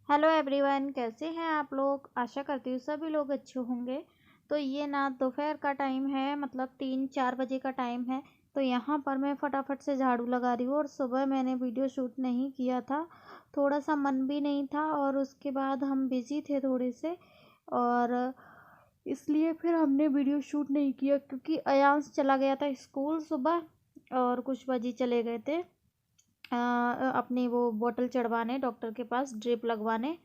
Hello everyone, कैसे हैं आप लोग। आशा करती हूँ सभी लोग अच्छे होंगे। तो ये ना दोपहर का टाइम है, मतलब 3-4 बजे का टाइम है। तो यहाँ पर मैं फटाफट से झाड़ू लगा रही हूँ। और सुबह मैंने वीडियो शूट नहीं किया था, थोड़ा सा मन भी नहीं था, और उसके बाद हम बिज़ी थे थोड़े से, और इसलिए फिर हमने वीडियो शूट नहीं किया। क्योंकि अयांश चला गया था स्कूल सुबह, और कुछ बजे चले गए थे अपनी वो बोतल चढ़वाने डॉक्टर के पास, ड्रिप लगवाने।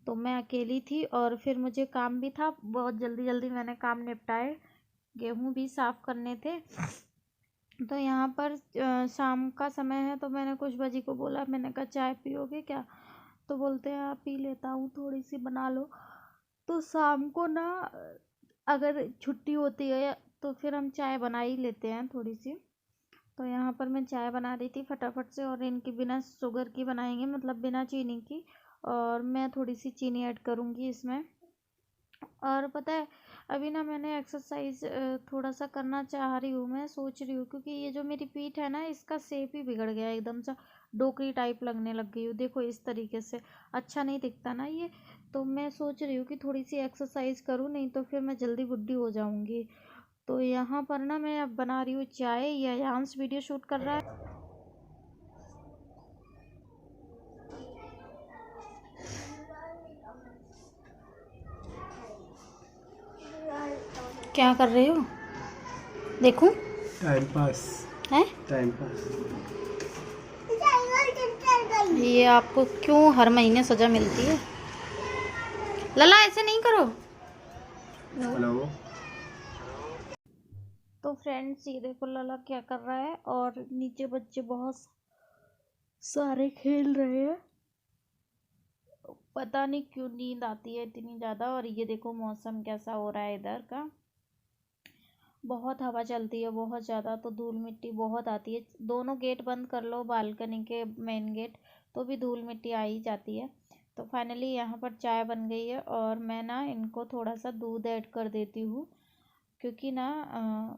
तो मैं अकेली थी, और फिर मुझे काम भी था, बहुत जल्दी जल्दी मैंने काम निपटाए। गेहूं भी साफ़ करने थे। तो यहाँ पर शाम का समय है, तो मैंने कुछ बजी को बोला, मैंने कहा चाय पियोगे क्या। तो बोलते हैं आप पी लेता हूँ, थोड़ी सी बना लो। तो शाम को ना अगर छुट्टी होती है तो फिर हम चाय बना ही लेते हैं थोड़ी सी। तो यहाँ पर मैं चाय बना रही थी फटाफट से, और इनकी बिना शुगर की बनाएंगे, मतलब बिना चीनी की। और मैं थोड़ी सी चीनी ऐड करूँगी इसमें। और पता है, अभी ना मैंने एक्सरसाइज थोड़ा सा करना चाह रही हूँ, मैं सोच रही हूँ। क्योंकि ये जो मेरी पीठ है ना, इसका शेप ही बिगड़ गया है, एकदम सा डोकरी टाइप लगने लग गई हूँ। देखो इस तरीके से अच्छा नहीं दिखता ना ये। तो मैं सोच रही हूँ कि थोड़ी सी एक्सरसाइज करूँ, नहीं तो फिर मैं जल्दी बुढ़ी हो जाऊँगी। तो यहाँ पर ना मैं अब बना रही हूँ चाय। ये यांश वीडियो शूट कर रहा है। क्या कर रहे हो, देखूं। Time pass. है टाइम पास। ये आपको क्यों हर महीने सजा मिलती है। लला ऐसे नहीं करो। हेलो। तो फ्रेंड्स, ये देखो लला क्या कर रहा है, और नीचे बच्चे बहुत सारे खेल रहे हैं। पता नहीं क्यों नींद आती है इतनी ज़्यादा। और ये देखो मौसम कैसा हो रहा है इधर का। बहुत हवा चलती है बहुत ज़्यादा, तो धूल मिट्टी बहुत आती है। दोनों गेट बंद कर लो, बालकनी के मेन गेट, तो भी धूल मिट्टी आ ही जाती है। तो फाइनली यहाँ पर चाय बन गई है, और मैं ना इनको थोड़ा सा दूध ऐड कर देती हूँ। क्योंकि ना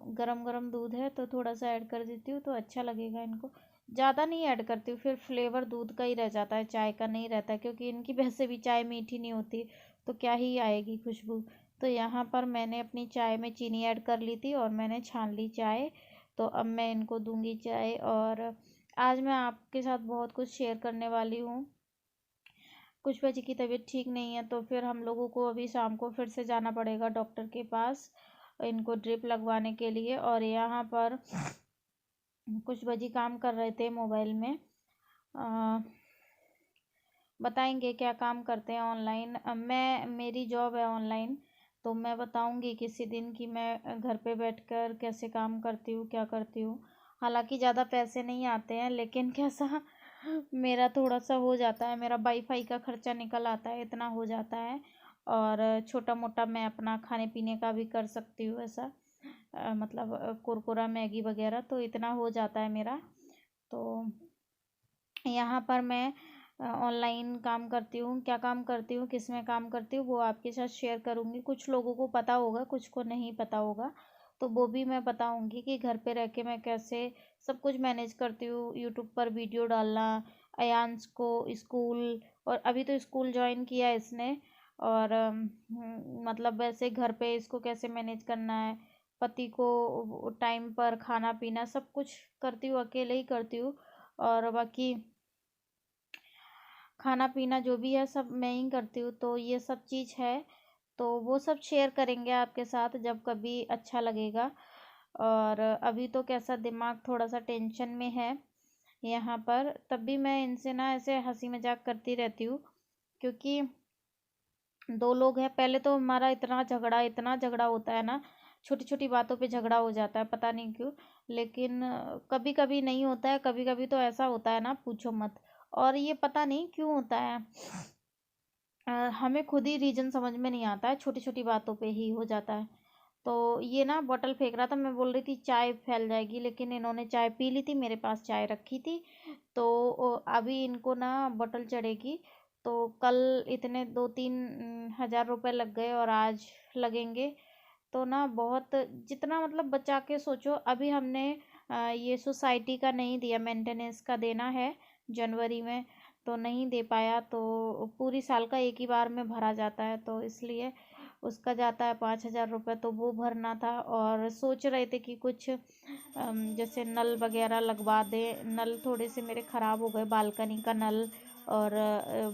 गरम गरम दूध है, तो थोड़ा सा ऐड कर देती हूँ तो अच्छा लगेगा इनको। ज़्यादा नहीं ऐड करती हूँ, फिर फ्लेवर दूध का ही रह जाता है, चाय का नहीं रहता है। क्योंकि इनकी वैसे भी चाय मीठी नहीं होती, तो क्या ही आएगी खुशबू। तो यहाँ पर मैंने अपनी चाय में चीनी ऐड कर ली थी, और मैंने छान ली चाय। तो अब मैं इनको दूंगी चाय। और आज मैं आपके साथ बहुत कुछ शेयर करने वाली हूँ। कुछ बच्चे की तबीयत ठीक नहीं है, तो फिर हम लोगों को अभी शाम को फिर से जाना पड़ेगा डॉक्टर के पास, इनको ड्रिप लगवाने के लिए। और यहाँ पर कुछ बच्चे काम कर रहे थे मोबाइल में। आ, बताएंगे क्या काम करते हैं ऑनलाइन। मैं, मेरी जॉब है ऑनलाइन, तो मैं बताऊंगी किसी दिन कि मैं घर पे बैठकर कैसे काम करती हूँ, क्या करती हूँ। हालांकि ज़्यादा पैसे नहीं आते हैं, लेकिन कैसा मेरा थोड़ा सा हो जाता है, मेरा वाईफाई का खर्चा निकल आता है, इतना हो जाता है। और छोटा मोटा मैं अपना खाने पीने का भी कर सकती हूँ ऐसा। मतलब कुरकुरा मैगी वगैरह, तो इतना हो जाता है मेरा। तो यहाँ पर मैं ऑनलाइन काम करती हूँ। क्या काम करती हूँ, किस में काम करती हूँ, वो आपके साथ शेयर करूँगी। कुछ लोगों को पता होगा, कुछ को नहीं पता होगा, तो वो भी मैं बताऊँगी कि घर पे रह के मैं कैसे सब कुछ मैनेज करती हूँ। यूट्यूब पर वीडियो डालना, अयांश को स्कूल, और अभी तो स्कूल ज्वाइन किया है इसने। और मतलब वैसे घर पे इसको कैसे मैनेज करना है, पति को टाइम पर खाना पीना, सब कुछ करती हूँ, अकेले ही करती हूँ। और बाकी खाना पीना जो भी है सब मैं ही करती हूँ। तो ये सब चीज़ है, तो वो सब शेयर करेंगे आपके साथ जब कभी अच्छा लगेगा। और अभी तो कैसा दिमाग थोड़ा सा टेंशन में है यहाँ पर, तब भी मैं इनसे ना ऐसे हंसी मजाक करती रहती हूँ। क्योंकि दो लोग हैं, पहले तो हमारा इतना झगड़ा होता है ना, छोटी छोटी बातों पे झगड़ा हो जाता है, पता नहीं क्यों। लेकिन कभी कभी नहीं होता है, कभी कभी तो ऐसा होता है ना, पूछो मत। और ये पता नहीं क्यों होता है। हमें खुद ही रीज़न समझ में नहीं आता है, छोटी छोटी बातों पे ही हो जाता है। तो ये ना बॉटल फेंक रहा था, मैं बोल रही थी चाय फैल जाएगी, लेकिन इन्होंने चाय पी ली थी, मेरे पास चाय रखी थी। तो अभी इनको ना बॉटल चढ़ेगी। तो कल इतने 2-3 हज़ार रुपये लग गए, और आज लगेंगे। तो ना बहुत, जितना मतलब बचा के सोचो। अभी हमने ये सोसाइटी का नहीं दिया, मेंटेनेंस का देना है जनवरी में। तो नहीं दे पाया, तो पूरी साल का एक ही बार में भरा जाता है, तो इसलिए उसका जाता है 5,000 रुपये, तो वो भरना था। और सोच रहे थे कि कुछ जैसे नल वगैरह लगवा दें। नल थोड़े से मेरे ख़राब हो गए, बालकनी का नल और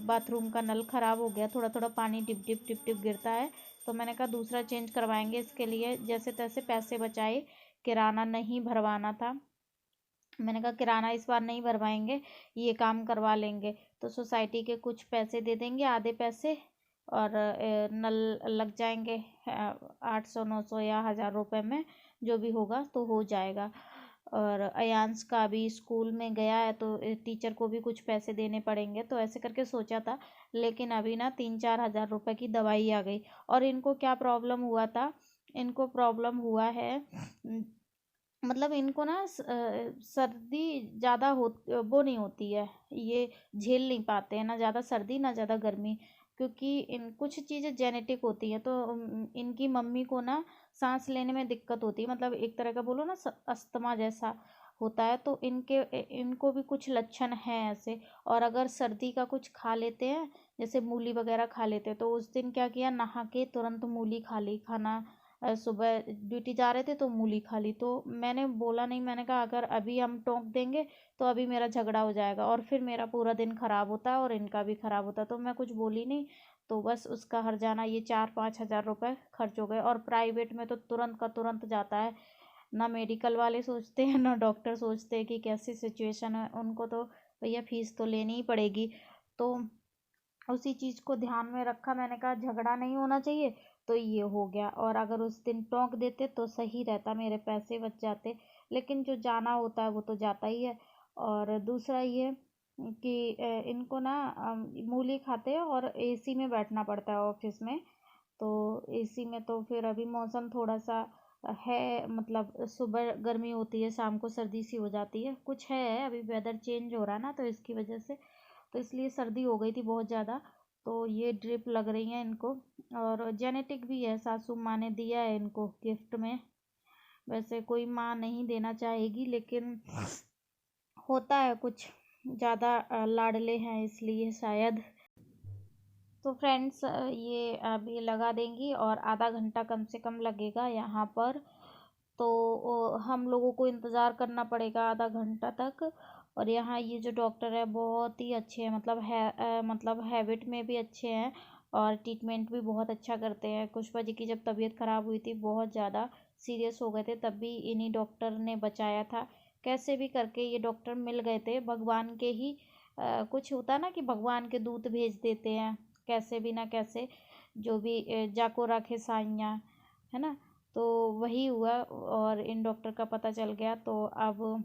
बाथरूम का नल ख़राब हो गया, थोड़ा थोड़ा पानी टिप टिप टिप टिप गिरता है। तो मैंने कहा दूसरा चेंज करवाएंगे, इसके लिए जैसे तैसे पैसे बचाए, किराना नहीं भरवाना था। मैंने कहा किराना इस बार नहीं भरवाएंगे, ये काम करवा लेंगे। तो सोसाइटी के कुछ पैसे दे देंगे, आधे पैसे, और नल लग जाएंगे 800 900 या 1,000 रुपये में, जो भी होगा तो हो जाएगा। और अयांश का भी स्कूल में गया है, तो टीचर को भी कुछ पैसे देने पड़ेंगे, तो ऐसे करके सोचा था। लेकिन अभी ना 3-4 हज़ार रुपये की दवाई आ गई। और इनको क्या प्रॉब्लम हुआ था, इनको प्रॉब्लम हुआ है, मतलब इनको ना सर्दी ज़्यादा हो, वो नहीं होती है, ये झेल नहीं पाते हैं, ना ज़्यादा सर्दी ना ज़्यादा गर्मी, क्योंकि इन कुछ चीज़ें जेनेटिक होती हैं। तो इनकी मम्मी को ना सांस लेने में दिक्कत होती है, मतलब एक तरह का बोलो ना अस्थमा जैसा होता है, तो इनको भी कुछ लक्षण हैं ऐसे। और अगर सर्दी का कुछ खा लेते हैं, जैसे मूली वगैरह खा लेते हैं, तो उस दिन क्या किया, नहा के तुरंत मूली खा ली, खाना सुबह ड्यूटी जा रहे थे तो मूली खा ली। तो मैंने बोला नहीं, मैंने कहा अगर अभी हम टोक देंगे तो अभी मेरा झगड़ा हो जाएगा और फिर मेरा पूरा दिन ख़राब होता है और इनका भी ख़राब होता है, तो मैं कुछ बोली नहीं। तो बस उसका हर जाना ये 4-5 हज़ार रुपये खर्च हो गए। और प्राइवेट में तो तुरंत का तुरंत जाता है, ना मेडिकल वाले सोचते हैं ना डॉक्टर सोचते हैं कि कैसी सिचुएशन है, उनको तो भैया फीस तो लेनी ही पड़ेगी। तो उसी चीज़ को ध्यान में रखा, मैंने कहा झगड़ा नहीं होना चाहिए, तो ये हो गया। और अगर उस दिन टोंक देते तो सही रहता, मेरे पैसे बच जाते, लेकिन जो जाना होता है वो तो जाता ही है। और दूसरा ये कि इनको ना मूली खाते हैं और एसी में बैठना पड़ता है ऑफिस में। तो एसी में तो फिर अभी मौसम थोड़ा सा है, मतलब सुबह गर्मी होती है, शाम को सर्दी सी हो जाती है, कुछ है अभी वेदर चेंज हो रहा है ना, तो इसकी वजह से, तो इसलिए सर्दी हो गई थी बहुत ज़्यादा। तो ये ड्रिप लग रही है इनको। और जेनेटिक भी है, सासू माँ ने दिया है इनको गिफ्ट में। वैसे कोई माँ नहीं देना चाहेगी, लेकिन होता है कुछ, ज़्यादा लाडले हैं इसलिए शायद। तो फ्रेंड्स ये अभी लगा देंगी और आधा घंटा कम से कम लगेगा यहाँ पर। तो हम लोगों को इंतज़ार करना पड़ेगा आधा घंटा तक। और यहाँ ये जो डॉक्टर है बहुत ही अच्छे हैं, मतलब हैबिट में भी अच्छे हैं और ट्रीटमेंट भी बहुत अच्छा करते हैं। पुष्पा जी की जब तबीयत ख़राब हुई थी, बहुत ज़्यादा सीरियस हो गए थे, तब भी इन्हीं डॉक्टर ने बचाया था। कैसे भी करके ये डॉक्टर मिल गए थे, भगवान के ही कुछ होता है ना कि भगवान के दूत भेज देते हैं, कैसे भी ना कैसे, जो भी जाको राखे साइयाँ, है ना। तो वही हुआ और इन डॉक्टर का पता चल गया। तो अब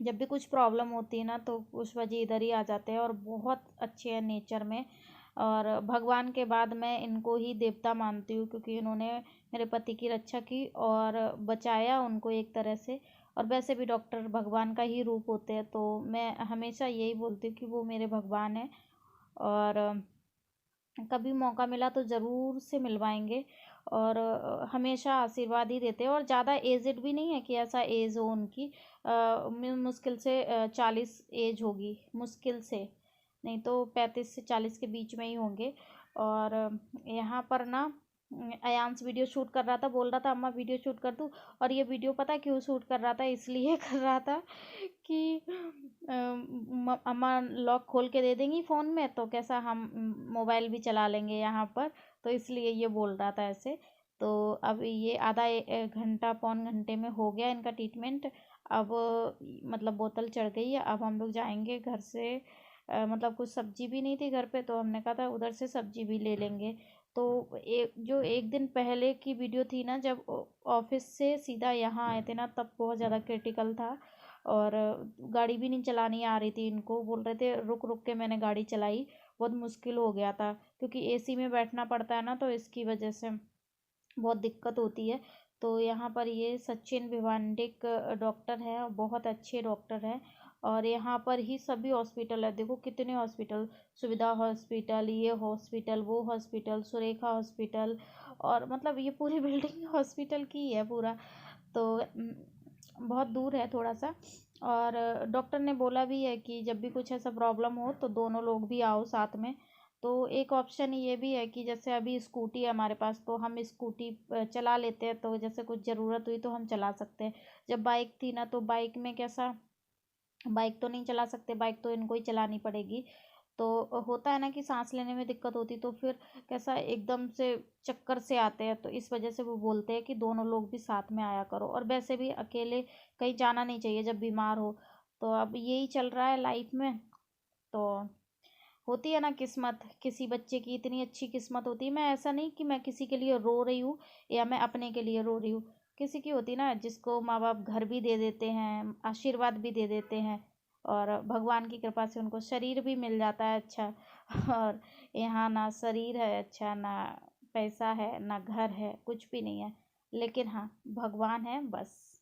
जब भी कुछ प्रॉब्लम होती है ना, तो पुष्पा जी इधर ही आ जाते हैं और बहुत अच्छे हैं नेचर में। और भगवान के बाद मैं इनको ही देवता मानती हूँ, क्योंकि इन्होंने मेरे पति की रक्षा की और बचाया उनको एक तरह से। और वैसे भी डॉक्टर भगवान का ही रूप होते हैं, तो मैं हमेशा यही बोलती हूँ कि वो मेरे भगवान हैं। और कभी मौका मिला तो ज़रूर से मिलवाएंगे। और हमेशा आशीर्वाद ही देते हैं। और ज़्यादा एजड भी नहीं है कि ऐसा एज हो उनकी, मुश्किल से 40 एज होगी, मुश्किल से, नहीं तो 35 से 40 के बीच में ही होंगे। और यहाँ पर ना अयांश वीडियो शूट कर रहा था, बोल रहा था अम्मा वीडियो शूट कर दूँ। और ये वीडियो पता क्यों शूट कर रहा था, इसलिए कर रहा था कि अम्मा लॉक खोल के दे देंगी फ़ोन में, तो कैसा हम मोबाइल भी चला लेंगे यहाँ पर, तो इसलिए ये बोल रहा था ऐसे। तो अब ये आधा घंटा पौन घंटे में हो गया इनका ट्रीटमेंट। अब मतलब बोतल चढ़ गई है, अब हम लोग जाएंगे घर से। मतलब कुछ सब्जी भी नहीं थी घर पे, तो हमने कहा था उधर से सब्जी भी ले लेंगे। तो एक दिन पहले की वीडियो थी ना, जब ऑफिस से सीधा यहाँ आए थे ना, तब बहुत ज़्यादा क्रिटिकल था। और गाड़ी भी नहीं चलानी आ रही थी इनको, बोल रहे थे रुक रुक के मैंने गाड़ी चलाई, बहुत मुश्किल हो गया था, क्योंकि एसी में बैठना पड़ता है ना, तो इसकी वजह से बहुत दिक्कत होती है। तो यहाँ पर ये सचिन भिवांडिक डॉक्टर है, बहुत अच्छे डॉक्टर हैं। और यहाँ पर ही सभी हॉस्पिटल है, देखो कितने हॉस्पिटल, सुविधा हॉस्पिटल, ये हॉस्पिटल, वो हॉस्पिटल, सुरेखा हॉस्पिटल, और मतलब ये पूरी बिल्डिंग हॉस्पिटल की है पूरा। तो बहुत दूर है थोड़ा सा। और डॉक्टर ने बोला भी है कि जब भी कुछ ऐसा प्रॉब्लम हो तो दोनों लोग भी आओ साथ में। तो एक ऑप्शन ये भी है कि जैसे अभी स्कूटी है हमारे पास, तो हम स्कूटी चला लेते हैं, तो जैसे कुछ ज़रूरत हुई तो हम चला सकते हैं। जब बाइक थी ना, तो बाइक में कैसा, बाइक तो नहीं चला सकते, बाइक तो इनको ही चलानी पड़ेगी। तो होता है ना कि सांस लेने में दिक्कत होती, तो फिर कैसा एकदम से चक्कर से आते हैं, तो इस वजह से वो बोलते हैं कि दोनों लोग भी साथ में आया करो। और वैसे भी अकेले कहीं जाना नहीं चाहिए जब बीमार हो। तो अब यही चल रहा है लाइफ में। तो होती है ना किस्मत, किसी बच्चे की इतनी अच्छी किस्मत होती है। मैं ऐसा नहीं कि मैं किसी के लिए रो रही हूँ या मैं अपने के लिए रो रही हूँ। किसी की होती ना, जिसको माँ बाप घर भी दे देते हैं, आशीर्वाद भी दे देते हैं, और भगवान की कृपा से उनको शरीर भी मिल जाता है अच्छा। और यहाँ ना शरीर है अच्छा, ना पैसा है, ना घर है, कुछ भी नहीं है, लेकिन हाँ भगवान है बस।